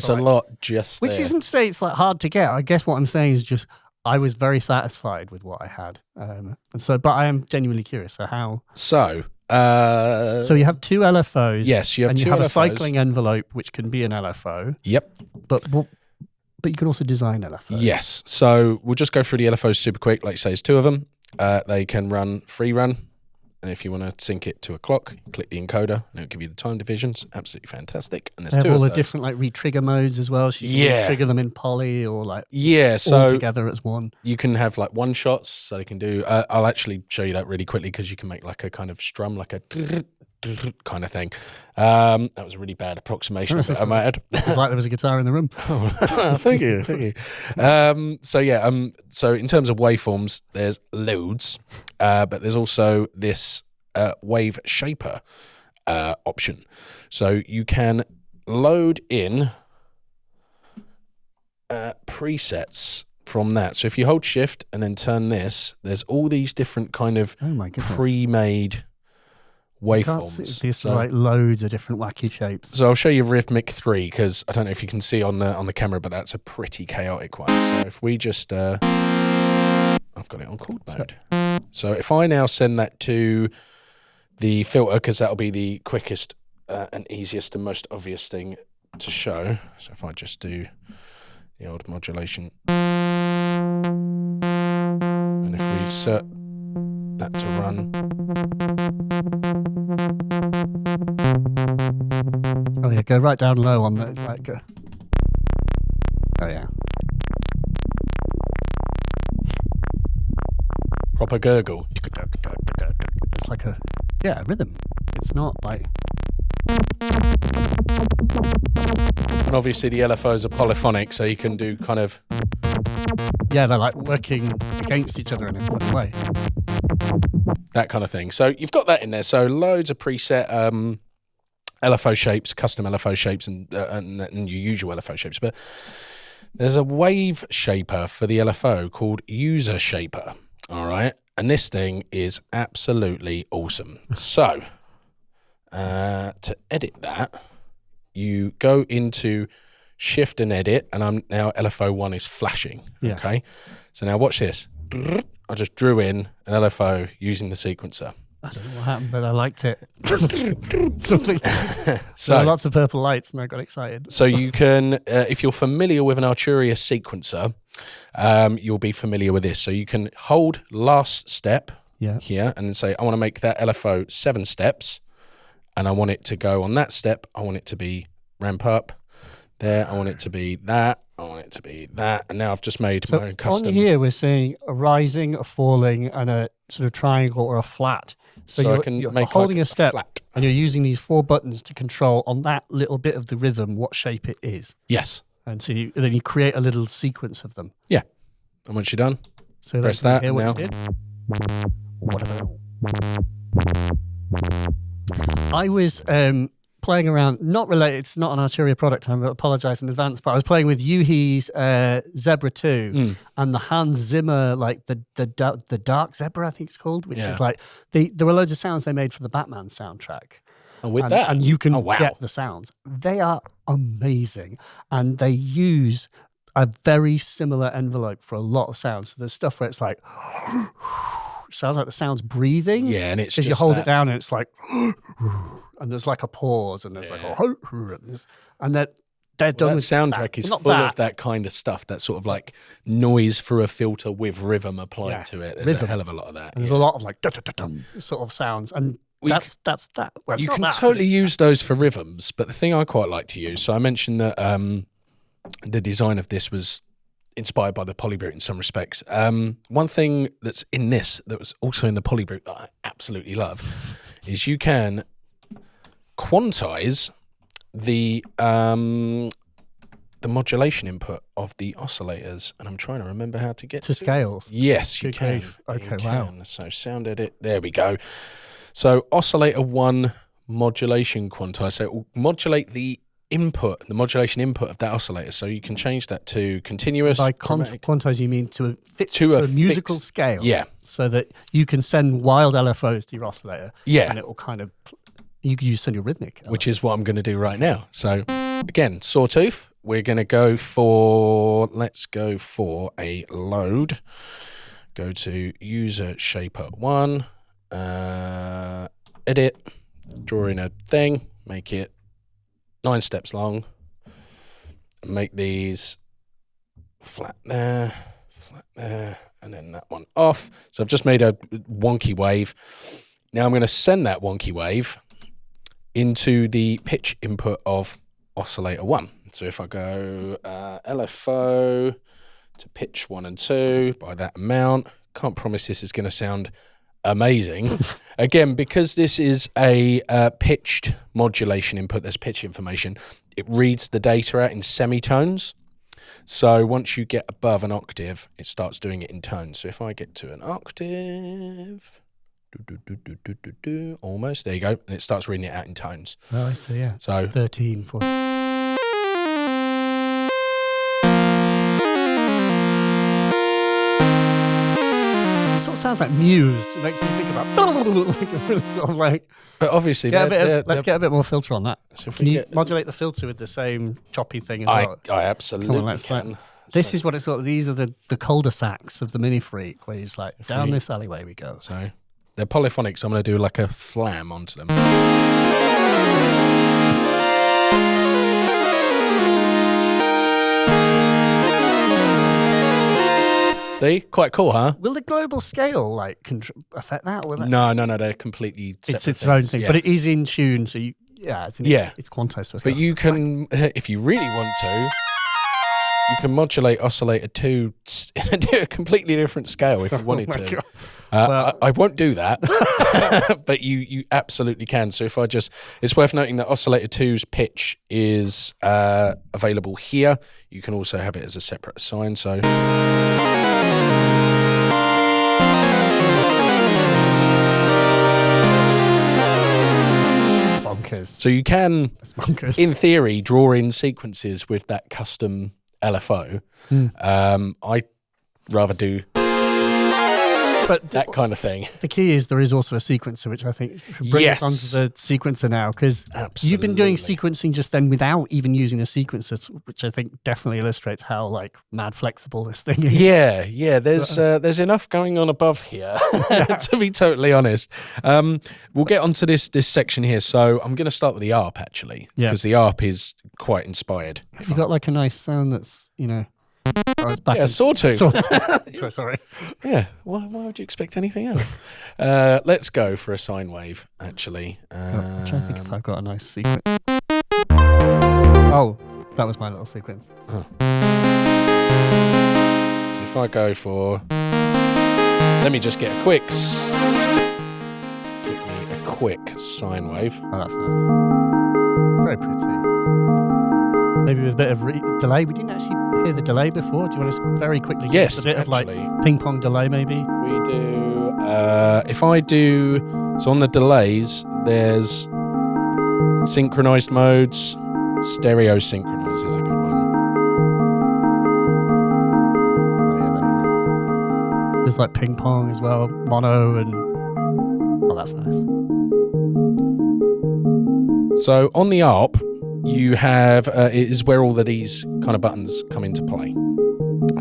Speaker 1: to,
Speaker 2: a
Speaker 1: like,
Speaker 2: lot just
Speaker 1: Which
Speaker 2: there.
Speaker 1: isn't to say it's like hard to get. I guess what I'm saying is just I was very satisfied with what I had, and so. But I am genuinely curious. So how?
Speaker 2: So
Speaker 1: So you have two LFOs.
Speaker 2: yes, you have
Speaker 1: and
Speaker 2: two
Speaker 1: you have
Speaker 2: LFOs.
Speaker 1: a cycling envelope, which can be an LFO.
Speaker 2: Yep.
Speaker 1: But you can also design LFOs.
Speaker 2: Yes. So we'll just go through the LFOs super quick. Like you say, it's two of them. They can run free run. And if you want to sync it to a clock, click the encoder and it'll give you the time divisions. Absolutely fantastic. And there's
Speaker 1: They have
Speaker 2: two
Speaker 1: all
Speaker 2: of
Speaker 1: the
Speaker 2: those.
Speaker 1: different like retrigger modes as well. So you can trigger them in poly or like
Speaker 2: so
Speaker 1: all together as one.
Speaker 2: you can have like one shots. So they can do, I'll actually show you that really quickly because you can make like a kind of strum, like a kind of thing. That was a really bad approximation of it, I might add.
Speaker 1: It's like there was a guitar in the room.
Speaker 2: Oh, thank you. So in terms of waveforms, there's loads, but there's also this wave shaper option. So you can load in presets from that. So if you hold shift and then turn this, there's all these different kind of
Speaker 1: Oh my goodness.
Speaker 2: pre-made waveforms.
Speaker 1: There's
Speaker 2: So-
Speaker 1: like loads of different wacky shapes.
Speaker 2: So I'll show you Rhythmic 3 because I don't know if you can see on the camera, but that's a pretty chaotic one. So if we just, I'll I've got it on chord mode. So if I now send that to the filter, because that'll be the quickest and easiest and most obvious thing to show. So if I just do the old modulation, and if we set that to run.
Speaker 1: Oh yeah, go right down low on the like. Oh yeah.
Speaker 2: Proper gurgle.
Speaker 1: It's like a rhythm. It's not like.
Speaker 2: And obviously the LFOs are polyphonic, so you can do kind of.
Speaker 1: Yeah, they're like working against each other in a funny way.
Speaker 2: That kind of thing. So you've got that in there. So loads of preset LFO shapes, custom LFO shapes, and your usual LFO shapes. But there's a wave shaper for the LFO called User Shaper. All right. And this thing is absolutely awesome. So to edit that, you go into Shift and Edit, and I'm now LFO 1 is flashing.
Speaker 1: Yeah.
Speaker 2: Okay. So now watch this. I just drew in an LFO using the sequencer.
Speaker 1: I don't know what happened, but I liked it. Something.
Speaker 2: So
Speaker 1: there were lots of purple lights, and I got excited.
Speaker 2: So you can, if you're familiar with an Arturia sequencer, you'll be familiar with this. So you can hold last step here and then say, I want to make that LFO 7 steps, and I want it to go on that step. I want it to be ramp up there. I want it to be that. I want it to be that. And now I've just made my own custom.
Speaker 1: On here, we're seeing a rising, a falling, and a sort of triangle or a flat. So
Speaker 2: I can
Speaker 1: you're
Speaker 2: make
Speaker 1: holding
Speaker 2: like
Speaker 1: a step,
Speaker 2: flat.
Speaker 1: and you're using these 4 buttons to control on that little bit of the rhythm what shape it is.
Speaker 2: Yes.
Speaker 1: And so then you create a little sequence of them.
Speaker 2: Yeah. And once you're done,
Speaker 1: so
Speaker 2: press that
Speaker 1: hear what
Speaker 2: now.
Speaker 1: you did. I was playing around, not related, it's not an Arturia product, I apologize in advance, but I was playing with Yuhi's Zebra 2 and the Hans Zimmer, like the Dark Zebra, I think it's called, which is like, there were loads of sounds they made for the Batman soundtrack. And you can get the sounds. They are amazing. And they use a very similar envelope for a lot of sounds. So there's stuff where it's like, sounds like the sound's breathing.
Speaker 2: Yeah, and it's
Speaker 1: because
Speaker 2: just
Speaker 1: you hold it down and it's like, and there's like a pause, and there's like a, and they're done.
Speaker 2: That
Speaker 1: with
Speaker 2: soundtrack
Speaker 1: that.
Speaker 2: is
Speaker 1: Not
Speaker 2: full
Speaker 1: that.
Speaker 2: of that kind of stuff. That sort of like noise through a filter with rhythm applied to it. There's a hell of a lot of that.
Speaker 1: And there's a lot of like dum sort of sounds, and that's that. Well,
Speaker 2: you can totally use those for rhythms, but the thing I quite like to use. So I mentioned that the design of this was inspired by the Polybrute in some respects. One thing that's in this that was also in the Polybrute that I absolutely love is you can quantize the modulation input of the oscillators, and I'm trying to remember how to get
Speaker 1: to scales.
Speaker 2: Yes, you can.
Speaker 1: Okay,
Speaker 2: wow. So sound edit. There we go. So Oscillator 1 modulation quantize. So it will modulate the input, the modulation input of that oscillator. So you can change that to continuous.
Speaker 1: By quantize, you mean to fit to a musical scale.
Speaker 2: Yeah.
Speaker 1: So that you can send wild LFOs to your oscillator.
Speaker 2: Yeah.
Speaker 1: And it will kind of, you can send your rhythmic.
Speaker 2: Which is what I'm going to do right now. So again, sawtooth. We're going to go for, let's go for a load. Go to User Shaper 1. Edit. Draw in a thing. Make it 9 steps long. Make these flat there, and then that one off. So I've just made a wonky wave. Now I'm going to send that wonky wave into the pitch input of Oscillator 1. So if I go LFO to pitch 1 and 2 by that amount, can't promise this is going to sound amazing. Again, because this is a pitched modulation input, there's pitch information, it reads the data out in semitones. So once you get above an octave, it starts doing it in tones. So if I get to an octave, almost, there you go, and it starts reading it out in tones.
Speaker 1: Oh, I see, yeah.
Speaker 2: So
Speaker 1: 13, 14. It sort of sounds like Muse. It makes me think about sort of like.
Speaker 2: But obviously,
Speaker 1: let's get a bit more filter on that.
Speaker 2: So
Speaker 1: can you modulate the filter with the same choppy thing as well?
Speaker 2: I absolutely
Speaker 1: Come on,
Speaker 2: can.
Speaker 1: This is what it's got. These are the cul-de-sacs of the MiniFreak, where it's like, down this alleyway we go.
Speaker 2: So they're polyphonic, so I'm going to do like a flam onto them. See? Quite cool, huh?
Speaker 1: Will the global scale like affect that? Will
Speaker 2: No, they're completely separate.
Speaker 1: It's its own thing, but it is in tune, so it's quantized to a scale.
Speaker 2: But you can, if you really want to, you can modulate Oscillator 2 and do a completely different scale if you wanted to. I won't do that, but you absolutely can. So if it's worth noting that Oscillator 2's pitch is available here. You can also have it as a separate assign. So.
Speaker 1: Bonkers.
Speaker 2: So you can, in theory, draw in sequences with that custom LFO. I'd rather do that kind of thing.
Speaker 1: The key is there is also a sequencer, which I think should bring us onto the sequencer now, because you've been doing sequencing just then without even using a sequencer, which I think definitely illustrates how like mad flexible this thing is.
Speaker 2: Yeah. There's enough going on above here, to be totally honest. We'll get onto this section here. So I'm going to start with the ARP actually, because the ARP is quite inspired.
Speaker 1: Have you got like a nice sound that's
Speaker 2: sawtooth.
Speaker 1: So sorry.
Speaker 2: Yeah, why would you expect anything else? Let's go for a sine wave, actually.
Speaker 1: I'm trying to think if I've got a nice sequence. Oh, that was my little sequence.
Speaker 2: Oh. So if I go for... Let me just get a quick sine wave.
Speaker 1: Oh, that's nice. Very pretty. Maybe with a bit of delay. We didn't actually hear the delay before. Do you want to very quickly give us a bit of like ping pong delay maybe?
Speaker 2: We do, if I do, so on the delays, there's synchronized modes. Stereo synchronized is a good one.
Speaker 1: Oh yeah, there you go. There's like ping pong as well, mono, and oh, that's nice.
Speaker 2: So on the ARP, you have, it is where all of these kind of buttons come into play.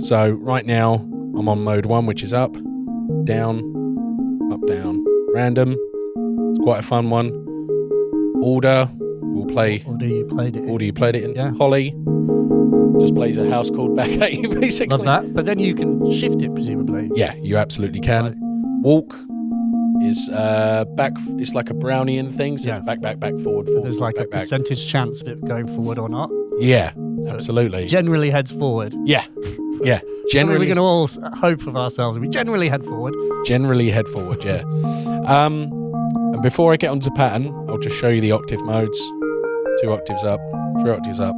Speaker 2: So right now, I'm on mode 1, which is up, down, random. It's quite a fun one. Order, we'll play.
Speaker 1: Order you played it in.
Speaker 2: Yeah. Holly, just plays a house called back at you, basically.
Speaker 1: Love that. But then you can shift it, presumably.
Speaker 2: Yeah, you absolutely can. Right. Walk is back. It's like a Brownian thing. So it's back, forward.
Speaker 1: There's like a percentage chance of it going forward or not.
Speaker 2: Yeah, so absolutely.
Speaker 1: Generally heads forward.
Speaker 2: Yeah. Generally,
Speaker 1: I mean, we can all hope of ourselves. We generally head forward.
Speaker 2: Yeah. And before I get onto pattern, I'll just show you the octave modes. 2 octaves up, 3 octaves up,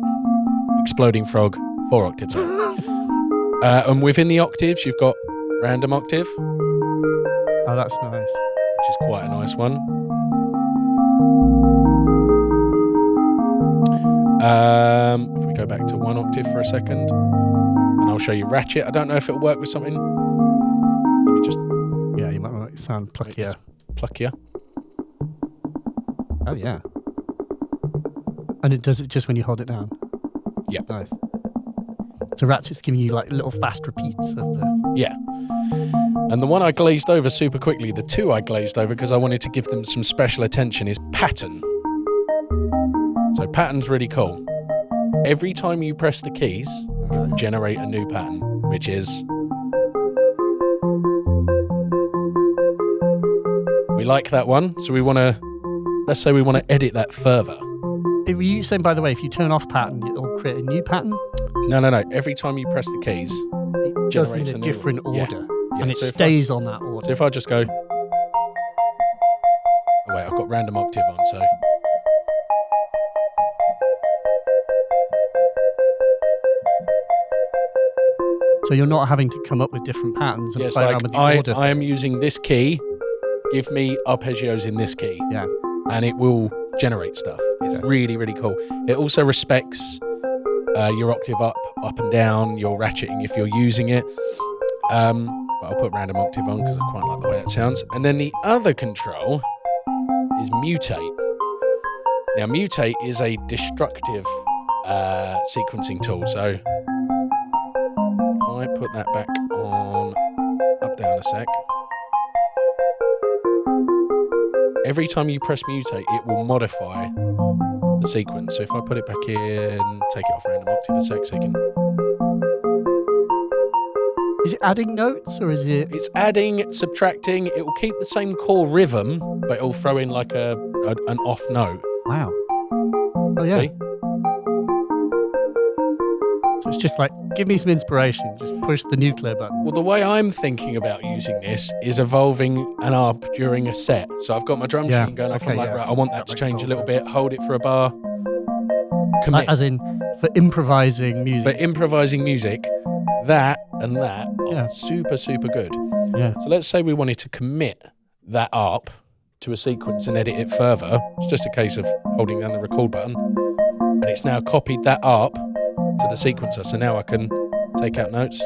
Speaker 2: exploding frog, 4 octaves up. And within the octaves, you've got random octave.
Speaker 1: Oh, that's nice.
Speaker 2: Which is quite a nice one. If we go back to 1 octave for a second, and I'll show you ratchet. I don't know if it'll work with something. Let me just...
Speaker 1: Yeah, you might want to sound pluckier.
Speaker 2: Pluckier.
Speaker 1: Oh, yeah. And it does it just when you hold it down?
Speaker 2: Yeah.
Speaker 1: Nice. So ratchet's giving you like little fast repeats of the...
Speaker 2: Yeah. And the one I glazed over super quickly, the 2 I glazed over because I wanted to give them some special attention, is pattern. So pattern's really cool. Every time you press the keys, you generate a new pattern, which is... We like that one, so we want to... Let's say we want to edit that further.
Speaker 1: Were you saying, by the way, if you turn off pattern, it'll create a new pattern?
Speaker 2: No. Every time you press the keys,
Speaker 1: it does in a different order.
Speaker 2: Yeah.
Speaker 1: And it stays on that order.
Speaker 2: So if I just go... Oh wait, I've got random octave on, so...
Speaker 1: So you're not having to come up with different patterns and play around with the order.
Speaker 2: I am using this key. Give me arpeggios in this key.
Speaker 1: Yeah.
Speaker 2: And it will generate stuff. It's really, really cool. It also respects your octave up and down, your ratcheting if you're using it. But I'll put random octave on because I quite like the way that sounds. And then the other control is mutate. Now, mutate is a destructive sequencing tool. So I put that back on, up down a sec, every time you press mutate, it will modify the sequence. So if I put it back in, take it off random octave a sec so you can...
Speaker 1: Is it adding notes or is it...
Speaker 2: It's adding, subtracting. It will keep the same core rhythm, but it will throw in like an off note.
Speaker 1: Wow. Oh, yeah.
Speaker 2: See?
Speaker 1: So it's just like, give me some inspiration. Just push the nuclear button.
Speaker 2: Well, the way I'm thinking about using this is evolving an arp during a set. So I've got my drum machine going off. I'm like, right, I want that to change a little bit. Hold it for a bar. Commit.
Speaker 1: As in, for improvising music.
Speaker 2: For improvising music, that and that are super, super good.
Speaker 1: Yeah.
Speaker 2: So let's say we wanted to commit that arp to a sequence and edit it further. It's just a case of holding down the record button. And it's now copied that arp to the sequencer. So now I can take out notes.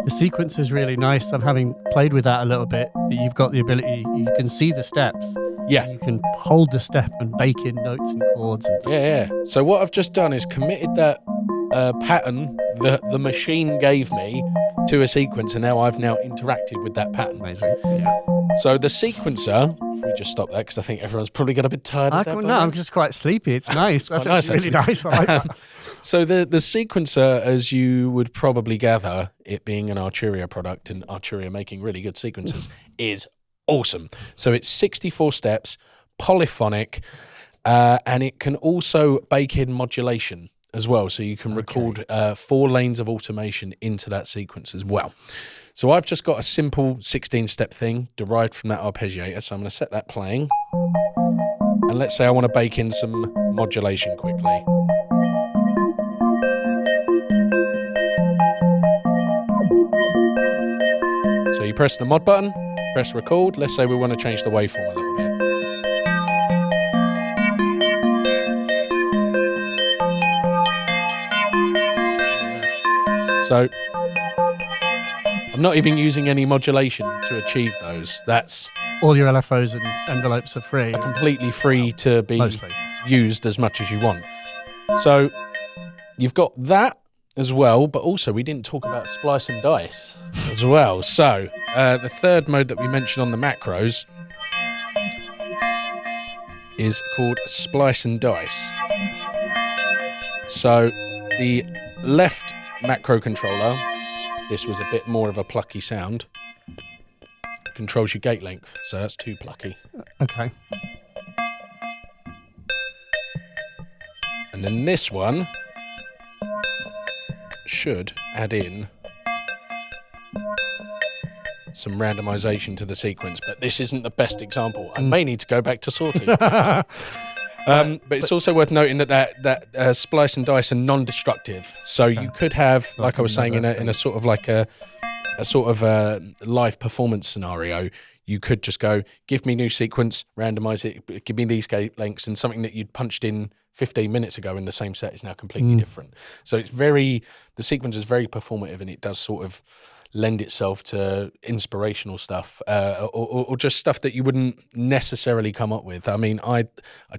Speaker 1: The sequence is really nice. I'm having played with that a little bit. You've got the ability, you can see the steps.
Speaker 2: Yeah.
Speaker 1: You can hold the step and bake in notes and chords. And
Speaker 2: Yeah. So what I've just done is committed that pattern that the machine gave me to a sequence, and now I've interacted with that pattern.
Speaker 1: Amazing. Yeah.
Speaker 2: So the sequencer, if we just stop that, because I think everyone's probably got a bit tired of that.
Speaker 1: No, I'm just quite sleepy. It's nice. That's
Speaker 2: nice,
Speaker 1: really nice. I like that.
Speaker 2: So the sequencer, as you would probably gather, it being an Arturia product and Arturia making really good sequences, is awesome. So it's 64 steps, polyphonic, and it can also bake in modulation as well. So you can record 4 lanes of automation into that sequence as well. So I've just got a simple 16-step thing derived from that arpeggiator. So I'm going to set that playing. And let's say I want to bake in some modulation quickly. So you press the mod button, press record. Let's say we want to change the waveform a little bit. So I'm not even using any modulation to achieve those. That's
Speaker 1: all your LFOs and envelopes are free.
Speaker 2: Completely free to be used as much as you want. So you've got that as well, but also we didn't talk about splice and dice as well. So the third mode that we mentioned on the macros is called splice and dice. So the left macro controller, this was a bit more of a plucky sound, controls your gate length, so that's too plucky.
Speaker 1: Okay.
Speaker 2: And then this one should add in some randomization to the sequence, but this isn't the best example. I may need to go back to sorting. But it's also worth noting that splice and dice are non-destructive. So you could have, like I was saying, in a sort of like a sort of live performance scenario, you could just go, give me new sequence, randomize it, give me these gate lengths, and something that you'd punched in 15 minutes ago in the same set is now completely different. So it's the sequence is very performative, and it does sort of lend itself to inspirational stuff or just stuff that you wouldn't necessarily come up with. I mean, I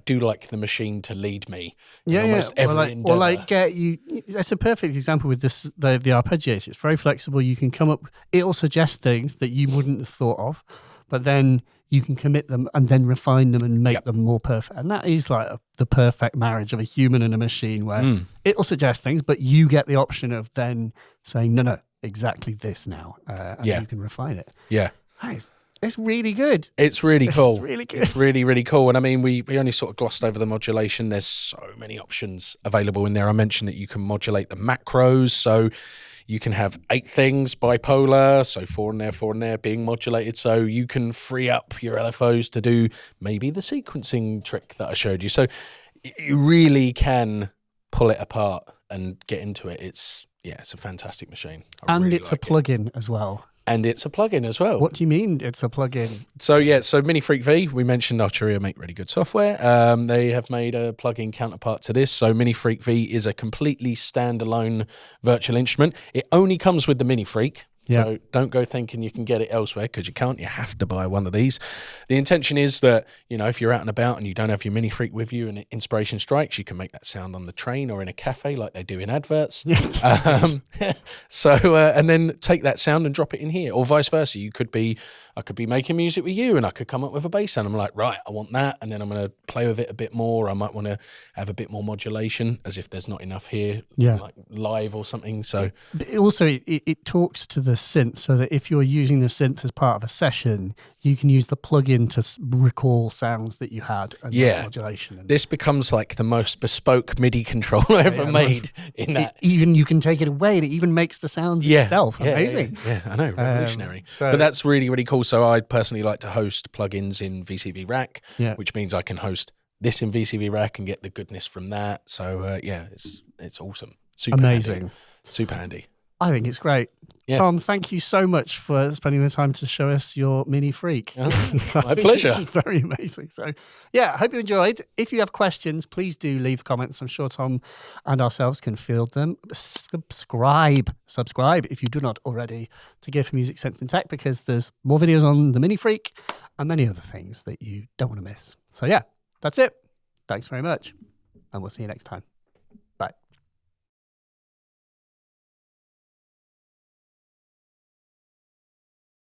Speaker 2: do like the machine to lead me in almost every endeavor.
Speaker 1: Or like get you. That's a perfect example with this the arpeggiator. It's very flexible. You can come up. It'll suggest things that you wouldn't have thought of, but then you can commit them and then refine them and make them more perfect. And that is like the perfect marriage of a human and a machine, where it'll suggest things, but you get the option of then saying no. Exactly this now, and you can refine it.
Speaker 2: Yeah,
Speaker 1: it's really good.
Speaker 2: It's really cool.
Speaker 1: It's really good.
Speaker 2: It's really, really cool. And I mean, we only sort of glossed over the modulation. There's so many options available in there. I mentioned that you can modulate the macros, so you can have 8 things bipolar, so 4 in there being modulated, so you can free up your LFOs to do maybe the sequencing trick that I showed you. So you really can pull it apart and get into it. It's a fantastic machine.
Speaker 1: And it's a plug-in as well.
Speaker 2: And it's a plug-in as well.
Speaker 1: What do you mean it's a plug-in?
Speaker 2: So MiniFreak V, we mentioned Arturia make really good software. They have made a plug-in counterpart to this. So MiniFreak V is a completely standalone virtual instrument. It only comes with the MiniFreak. So don't go thinking you can get it elsewhere, because you can't. You have to buy one of these. The intention is that, you know, if you're out and about and you don't have your MiniFreak with you and inspiration strikes, you can make that sound on the train or in a cafe like they do in adverts. And then take that sound and drop it in here, or vice versa. I could be making music with you and I could come up with a bass sound. I'm like, right, I want that. And then I'm going to play with it a bit more. I might want to have a bit more modulation, as if there's not enough here, like live or something. So
Speaker 1: but also it talks to the synth, so that if you're using the synth as part of a session, you can use the plug-in to recall sounds that you had and modulation. And
Speaker 2: this becomes like the most bespoke MIDI controller ever made.
Speaker 1: Even you can take it away and it even makes the sounds itself. Amazing.
Speaker 2: Yeah, I know, revolutionary. But that's really, really cool. So I personally like to host plugins in VCV Rack, which means I can host this in VCV Rack and get the goodness from that. So it's awesome. Super
Speaker 1: amazing.
Speaker 2: Handy. Super handy.
Speaker 1: I think it's great. Yeah. Tom, thank you so much for spending the time to show us your MiniFreak.
Speaker 2: My pleasure.
Speaker 1: It's very amazing. So, yeah, I hope you enjoyed. If you have questions, please do leave comments. I'm sure Tom and ourselves can field them. Subscribe if you do not already to Gear4music Synths and Tech, because there's more videos on the MiniFreak and many other things that you don't want to miss. So, yeah, that's it. Thanks very much, and we'll see you next time.